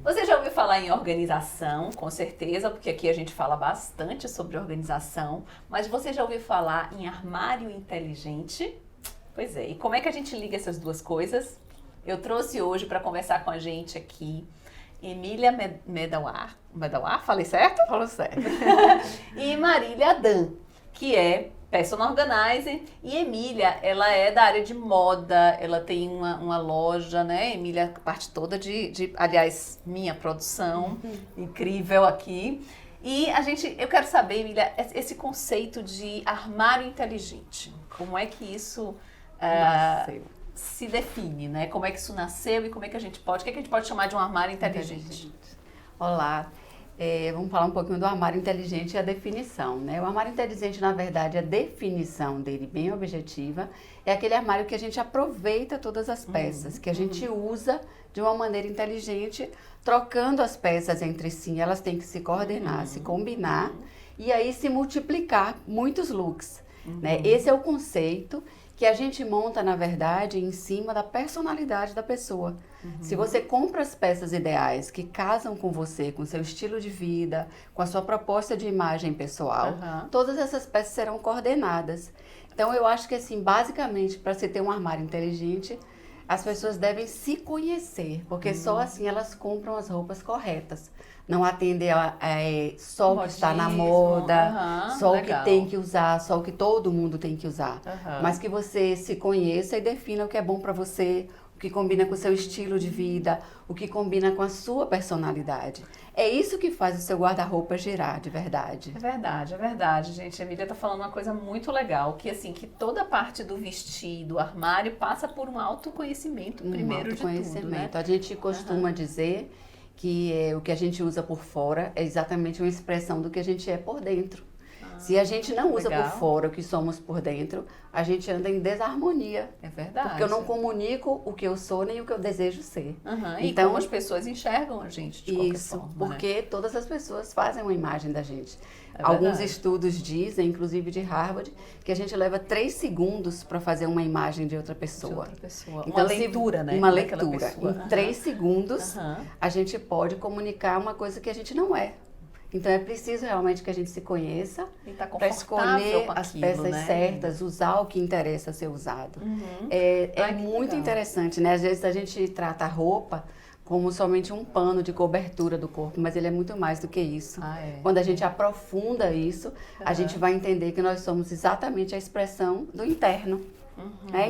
Você já ouviu falar em organização, com certeza, porque aqui a gente fala bastante sobre organização, mas você já ouviu falar em armário inteligente? Pois é, e como é que a gente liga essas duas coisas? Eu trouxe hoje para conversar com a gente aqui Emília Medawar, falei certo? Falou certo. E Marília Adam, que é Personal Organizer, e Emília, ela é da área de moda, ela tem uma loja, né? Emília, parte toda aliás, minha produção, incrível aqui. E eu quero saber, Emília, esse conceito de armário inteligente, como é que isso se define, né? Como é que isso nasceu e como é que a gente pode, o que é que a gente pode chamar de um armário inteligente? Olá. Vamos falar um pouquinho do armário inteligente e a definição, né? O armário inteligente, na verdade, a definição dele bem objetiva é aquele armário que a gente aproveita todas as peças, que a gente usa de uma maneira inteligente, trocando as peças entre si. Elas têm que se coordenar, se combinar e aí se multiplicar muitos looks, né? Esse é o conceito que a gente monta, na verdade, em cima da personalidade da pessoa. Se você compra as peças ideais que casam com você, com seu estilo de vida, com a sua proposta de imagem pessoal, todas essas peças serão coordenadas. Então, eu acho que, assim, basicamente, para você ter um armário inteligente, as pessoas devem se conhecer, porque só assim elas compram as roupas corretas. Não atender só o que está na moda, só o que tem que usar, só o que todo mundo tem que usar. Mas que você se conheça e defina o que é bom para você, o que combina com o seu estilo de vida, o que combina com a sua personalidade. É isso que faz o seu guarda-roupa girar, de verdade. É verdade, gente. A Emília tá falando uma coisa muito legal, que assim, que toda parte do vestido, armário, passa por um autoconhecimento primeiro de tudo, né? A gente costuma dizer que o que a gente usa por fora é exatamente uma expressão do que a gente é por dentro. Se a gente não usa por fora o que somos por dentro, a gente anda em desarmonia. É verdade. Porque eu não comunico o que eu sou nem o que eu desejo ser. E então, como as pessoas enxergam a gente de qualquer forma. Porque todas as pessoas fazem uma imagem da gente. Alguns estudos dizem, inclusive de Harvard, que a gente leva 3 segundos para fazer uma imagem de outra pessoa. Então, uma leitura, né? Uma leitura. Em 3 segundos, a gente pode comunicar uma coisa que a gente não é. Então, é preciso realmente que a gente se conheça para escolher as peças certas, usar o que interessa ser usado. É muito interessante, né? Às vezes a gente trata a roupa como somente um pano de cobertura do corpo, mas ele é muito mais do que isso. Quando a gente aprofunda isso, a gente vai entender que nós somos exatamente a expressão do interno.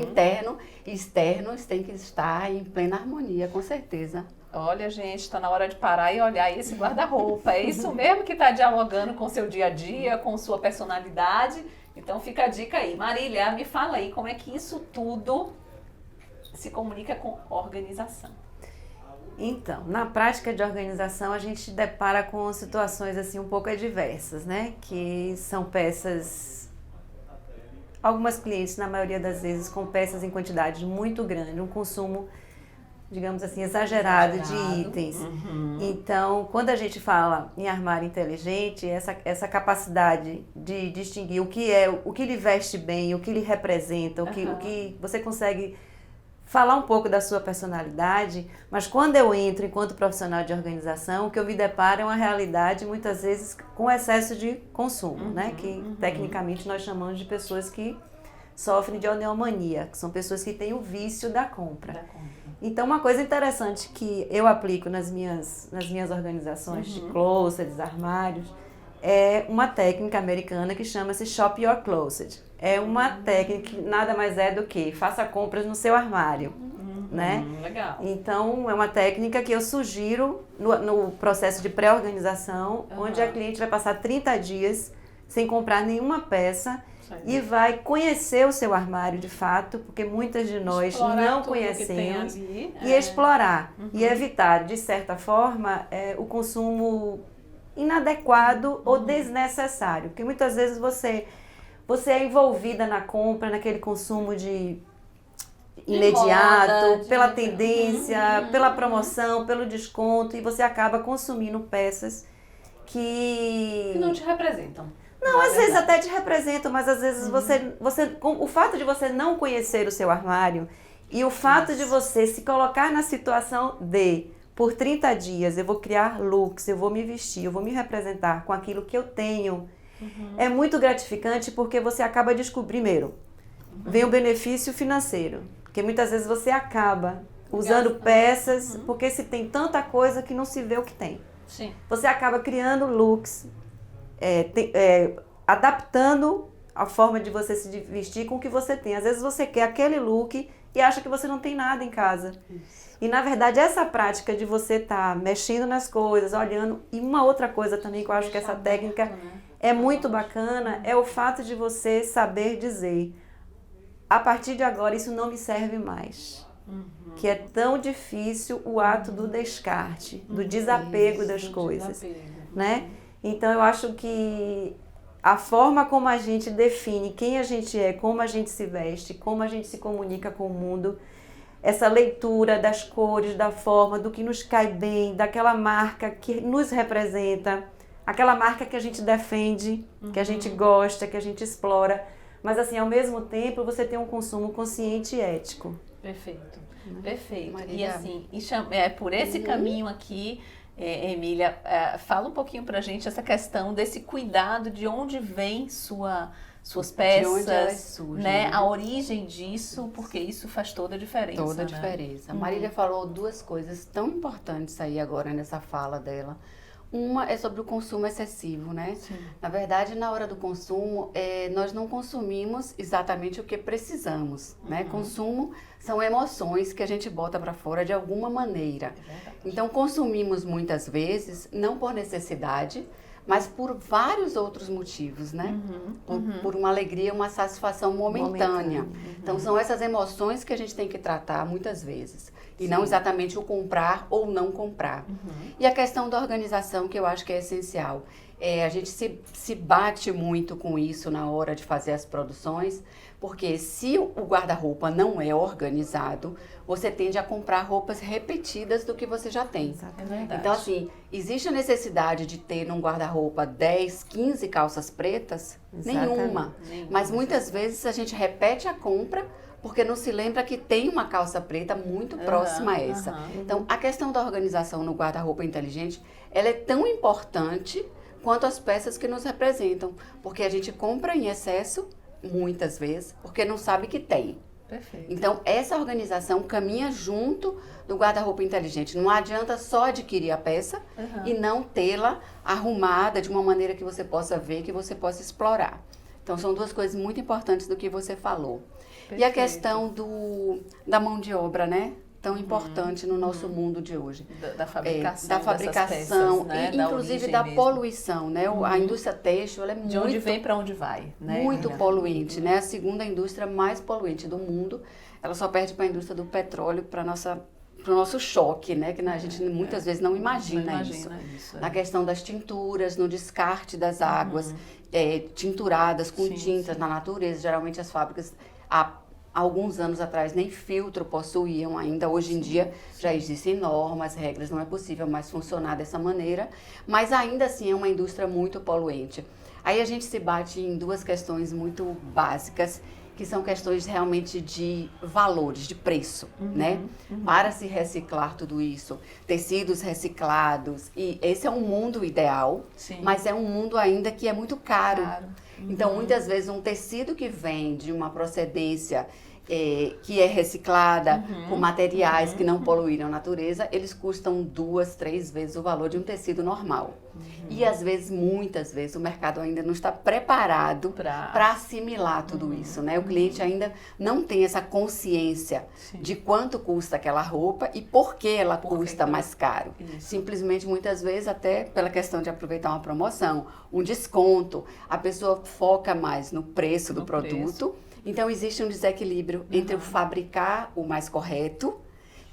Interno e externo têm que estar em plena harmonia, com certeza. Olha, gente, está na hora de parar e olhar esse guarda-roupa. É isso mesmo que está dialogando com o seu dia a dia, com sua personalidade. Então fica a dica aí. Marília, me fala aí como é que isso tudo se comunica com organização. Então, na prática de organização, a gente depara com situações assim um pouco adversas, né? Que são peças, algumas clientes, na maioria das vezes, com peças em quantidade muito grande, um consumo, digamos assim, exagerado de itens. Então, quando a gente fala em armário inteligente, essa capacidade de distinguir o que lhe veste bem, o que lhe representa, o que você consegue falar um pouco da sua personalidade, mas quando eu entro enquanto profissional de organização, o que eu me deparo é uma realidade muitas vezes com excesso de consumo, né? Que tecnicamente nós chamamos de pessoas que sofrem de oneomania, que são pessoas que têm o vício da compra. Então, uma coisa interessante que eu aplico nas minhas organizações de closets, armários, é uma técnica americana que chama-se Shop Your Closet. É uma técnica que nada mais é do que faça compras no seu armário, né? Legal. Então, é uma técnica que eu sugiro no processo de pré-organização, onde a cliente vai passar 30 dias sem comprar nenhuma peça e vai conhecer o seu armário de fato, porque muitas de nós não conhecemos, e explorar e evitar, de certa forma, o consumo inadequado ou desnecessário, porque muitas vezes você é envolvida na compra, naquele consumo de imediato, pela tendência, pela promoção, pelo desconto, e você acaba consumindo peças que não te representam. Não, às vezes até te representam, mas às vezes o fato de você não conhecer o seu armário e o fato de você se colocar na situação de por 30 dias eu vou criar looks, eu vou me vestir, eu vou me representar com aquilo que eu tenho, é muito gratificante porque você acaba descobrindo, primeiro, vem o benefício financeiro, porque muitas vezes você acaba usando peças, porque se tem tanta coisa que não se vê o que tem. Sim. Você acaba criando looks, adaptando a forma de você se vestir com o que você tem. Às vezes você quer aquele look e acha que você não tem nada em casa. Isso. E na verdade essa prática de você estar mexendo nas coisas, olhando, e uma outra coisa também que eu acho que essa técnica é muito bacana, é o fato de você saber dizer, a partir de agora isso não me serve mais. Que é tão difícil o ato do descarte, do desapego das coisas, né? Então eu acho que a forma como a gente define quem a gente é, como a gente se veste, como a gente se comunica com o mundo, essa leitura das cores, da forma, do que nos cai bem, daquela marca que nos representa, aquela marca que a gente defende, que a gente gosta, que a gente explora, mas assim, ao mesmo tempo você tem um consumo consciente e ético. Perfeito, perfeito. Maria. E assim, por esse caminho aqui, Emília, fala um pouquinho pra gente essa questão desse cuidado de onde vem suas peças, de onde elas surgem, né? A origem disso, porque isso faz toda a diferença. Toda a né? diferença. A Marília falou duas coisas tão importantes aí agora nessa fala dela. Uma é sobre o consumo excessivo, né? Sim. Na verdade, na hora do consumo, nós não consumimos exatamente o que precisamos, né? Consumo são emoções que a gente bota para fora de alguma maneira. Então, consumimos muitas vezes, não por necessidade, mas por vários outros motivos, né? Por uma alegria, uma satisfação momentânea. Então, são essas emoções que a gente tem que tratar muitas vezes. E não exatamente o comprar ou não comprar. E a questão da organização, que eu acho que é essencial. A gente se bate muito com isso na hora de fazer as produções, porque se o guarda-roupa não é organizado, você tende a comprar roupas repetidas do que você já tem. É verdade. Então, assim, existe a necessidade de ter num guarda-roupa 10, 15 calças pretas? Nenhuma. Mas muitas vezes a gente repete a compra porque não se lembra que tem uma calça preta muito próxima a essa. Então, a questão da organização no guarda-roupa inteligente, ela é tão importante quanto as peças que nos representam, porque a gente compra em excesso, muitas vezes, porque não sabe que tem. Perfeito. Então, essa organização caminha junto do guarda-roupa inteligente. Não adianta só adquirir a peça e não tê-la arrumada de uma maneira que você possa ver, que você possa explorar. Então, são duas coisas muito importantes do que você falou. Perfeito. E a questão da mão de obra, né? Tão importante no nosso mundo de hoje. Da fabricação, da fabricação, peças, né? E inclusive da poluição, né? A indústria têxtil, ela é muito... De onde vem para onde vai, né? Muito poluente, né? A segunda indústria mais poluente do mundo. Ela só perde para a indústria do petróleo, para o nosso choque, né? Que a gente muitas vezes não imagina isso. Na questão das tinturas, no descarte das águas, tinturadas com tintas na natureza. Geralmente as fábricas, há alguns anos atrás, nem filtro possuíam ainda. Hoje em dia já existem normas, regras, não é possível mais funcionar dessa maneira. Mas ainda assim é uma indústria muito poluente. Aí a gente se bate em duas questões muito básicas, que são questões realmente de valores, de preço, né? Para se reciclar tudo isso, tecidos reciclados, e esse é um mundo ideal, mas é um mundo ainda que é muito caro. Então, muitas vezes, um tecido que vem de uma procedência que é reciclada, com materiais que não poluíram a natureza, eles custam 2, 3 vezes o valor de um tecido normal. E às vezes, muitas vezes, o mercado ainda não está preparado para assimilar tudo isso, né? O cliente ainda não tem essa consciência de quanto custa aquela roupa e por que ela custa mais caro. Simplesmente, muitas vezes, até pela questão de aproveitar uma promoção, um desconto, a pessoa foca mais no preço do produto. Então, existe um desequilíbrio entre o fabricar o mais correto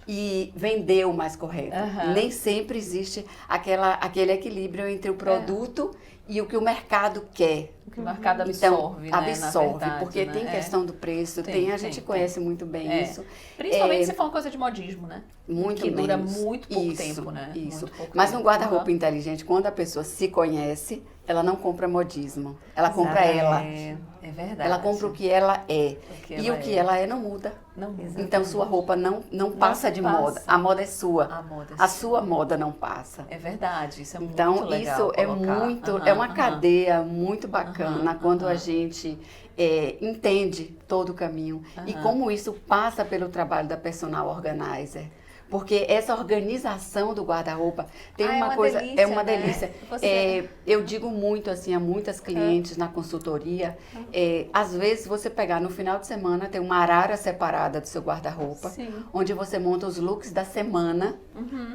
e vender o mais correto. Nem sempre existe aquele equilíbrio entre o produto e o que o mercado quer. O que o mercado Então, absorve, né? absorve, na verdade, porque né? tem questão do preço, a gente conhece muito bem isso. Principalmente se for uma coisa de modismo, né? Muito que dura menos. muito pouco Isso, tempo, né? Isso. Muito pouco Mas tempo. no guarda-roupa inteligente, quando a pessoa se conhece, ela não compra modismo. Ela compra ela. É verdade. Ela compra o que ela é. E o que ela é não muda. Não, Então sua roupa não passa de moda. A moda é sua. A moda é A sua moda não passa. É verdade, isso é muito Então, legal. isso é colocar. muito, é uma cadeia muito bacana quando a gente entende todo o caminho e como isso passa pelo trabalho da personal organizer. Porque essa organização do guarda-roupa tem uma coisa, delícia, é uma né? delícia. Eu digo muito assim a muitas clientes na consultoria, às vezes você pegar no final de semana, tem uma arara separada do seu guarda-roupa, onde você monta os looks da semana,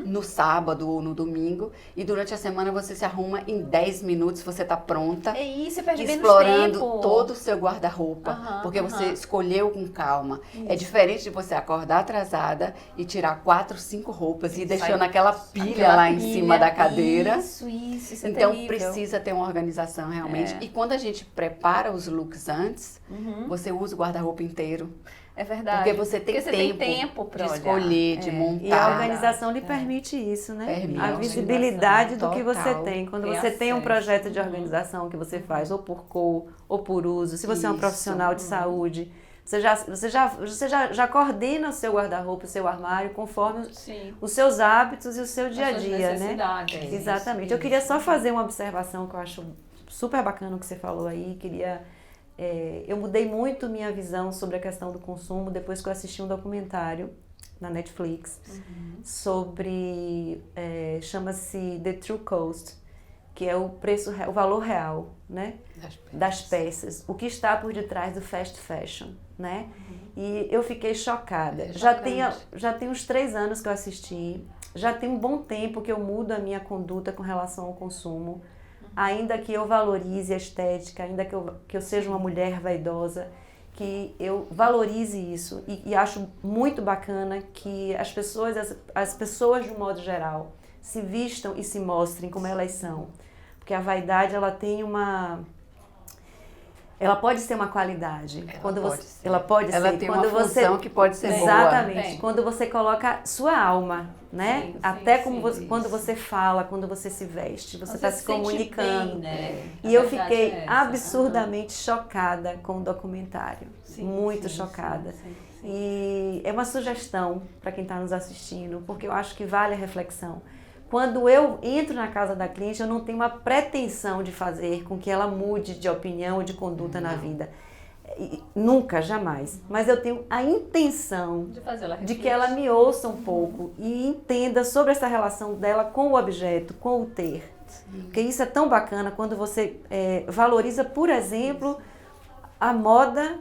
no sábado ou no domingo, e durante a semana você se arruma em 10 minutos, você está pronta. É isso, você perde explorando menos tempo. todo o seu guarda-roupa, porque você escolheu com calma. É diferente de você acordar atrasada e tirar 4, 5 roupas e deixando aquela pilha lá em cima da cadeira. Isso é então terrível. precisa ter uma organização realmente. E quando a gente prepara os looks antes, você usa o guarda-roupa inteiro. É verdade. Porque você tem tempo pra de olhar. escolher, de montar. E a organização lhe permite isso, né? Permite. A visibilidade do que você Total. tem. Quando você tem um projeto de organização que você faz ou por cor ou por uso, se você é um profissional de saúde, você já coordena o seu guarda-roupa, o seu armário, conforme os seus hábitos e o seu dia a dia, né? Exatamente. Eu queria só fazer uma observação que eu acho super bacana o que você falou aí. Eu mudei muito minha visão sobre a questão do consumo depois que eu assisti um documentário na Netflix sobre, chama-se The True Cost, que é o valor real, né, das peças, o que está por detrás do fast fashion, né? E eu fiquei chocada. Já tem uns 3 anos que eu assisti, já tem um bom tempo que eu mudo a minha conduta com relação ao consumo. Ainda que eu valorize a estética, ainda que eu seja uma mulher vaidosa, que eu valorize isso e acho muito bacana que as pessoas de um modo geral se vistam e se mostrem como elas são, porque a vaidade ela pode ser uma qualidade. Ela tem uma função que pode ser boa. Exatamente. Quando você coloca sua alma, né? Quando você fala, quando você se veste, você está se comunicando. Bem, né? E eu fiquei absurdamente chocada com o documentário. Muito chocada. E é uma sugestão para quem está nos assistindo, porque eu acho que vale a reflexão. Quando eu entro na casa da cliente, eu não tenho uma pretensão de fazer com que ela mude de opinião ou de conduta na vida. Nunca, jamais. Mas eu tenho a intenção de que ela me ouça um pouco e entenda sobre essa relação dela com o objeto, com o ter. Porque isso é tão bacana quando você valoriza, por exemplo, a moda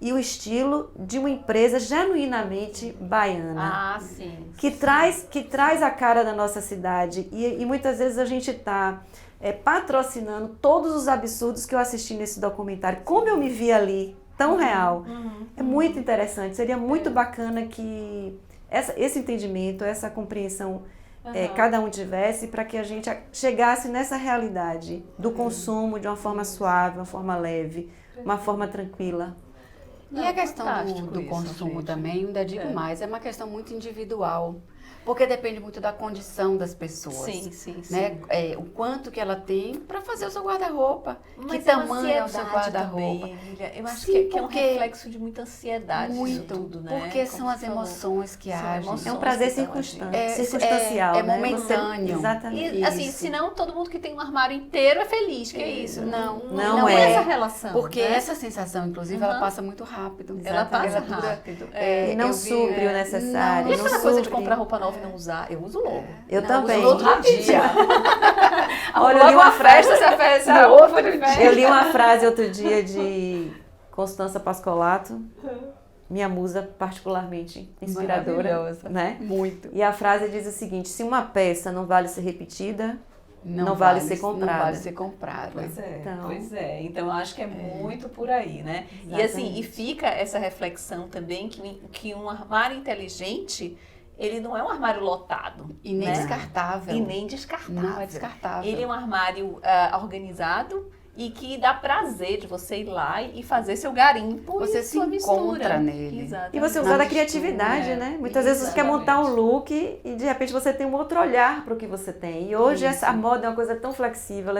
e o estilo de uma empresa genuinamente baiana. Que traz a cara da nossa cidade. E muitas vezes a gente está patrocinando todos os absurdos que eu assisti nesse documentário. Como eu me vi ali, tão real. É muito interessante. Seria muito bacana que esse entendimento, essa compreensão cada um tivesse, para que a gente chegasse nessa realidade do consumo de uma forma suave, uma forma leve, uma forma tranquila. E a questão do consumo também, ainda digo mais, é uma questão muito individual. Porque depende muito da condição das pessoas. Né? O quanto que ela tem para fazer o seu guarda-roupa. Que tamanho é o seu guarda-roupa. Eu acho que é um reflexo de muita ansiedade. Muito, tudo, né? Porque são as emoções que agem. É um prazer circunstancial, é né? momentâneo. Exatamente. E, assim, senão todo mundo que tem um armário inteiro é feliz, que é isso? Não é essa relação. Porque essa sensação, inclusive, ela passa muito rápido. Ela passa rápido. E não supre o necessário. E aquela coisa de comprar roupa nova e não usar? Eu uso logo. Eu também. Uso outro dia. Olha, eu li uma frase. Eu li uma frase outro dia de Constança Pascolato, minha musa particularmente inspiradora, né? Muito. E a frase diz o seguinte: se uma peça não vale ser repetida, não vale ser comprada. Não vale ser comprada. Pois é. Então, eu acho que é muito por aí, né? Exatamente. E assim, fica essa reflexão também que um armário inteligente, ele não é um armário lotado. E nem né? descartável. E nem descartável. Não é descartável. Ele é um armário organizado e que dá prazer de você ir lá e fazer seu garimpo Você e se sua mistura. encontra nele. Exatamente. E você Na usar da mistura, criatividade, né? Muitas vezes você quer montar um look e de repente você tem um outro olhar para o que você tem. E hoje a moda é uma coisa tão flexível,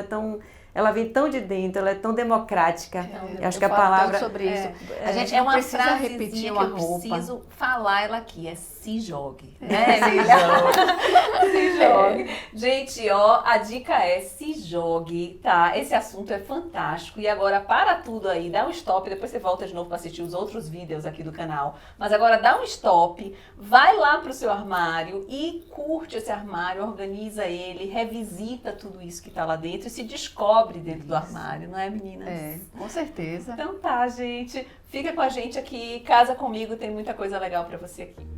ela vem tão de dentro, ela é tão democrática. Eu acho que a falo palavra tanto sobre isso. A gente é não uma precisa frasezinha repetir que uma eu roupa. preciso falar ela aqui, é se jogue. Né, Emília? Se jogue. Gente, ó, a dica é se jogue, tá? Esse assunto é fantástico. E agora, para tudo aí, dá um stop, depois você volta de novo para assistir os outros vídeos aqui do canal. Mas agora dá um stop, vai lá pro seu armário e curte esse armário, organiza ele, revisita tudo isso que tá lá dentro e se descobre dentro do armário, não é, meninas? É, com certeza. Então tá, gente. Fica com a gente aqui. Casa Comigo, tem muita coisa legal para você aqui.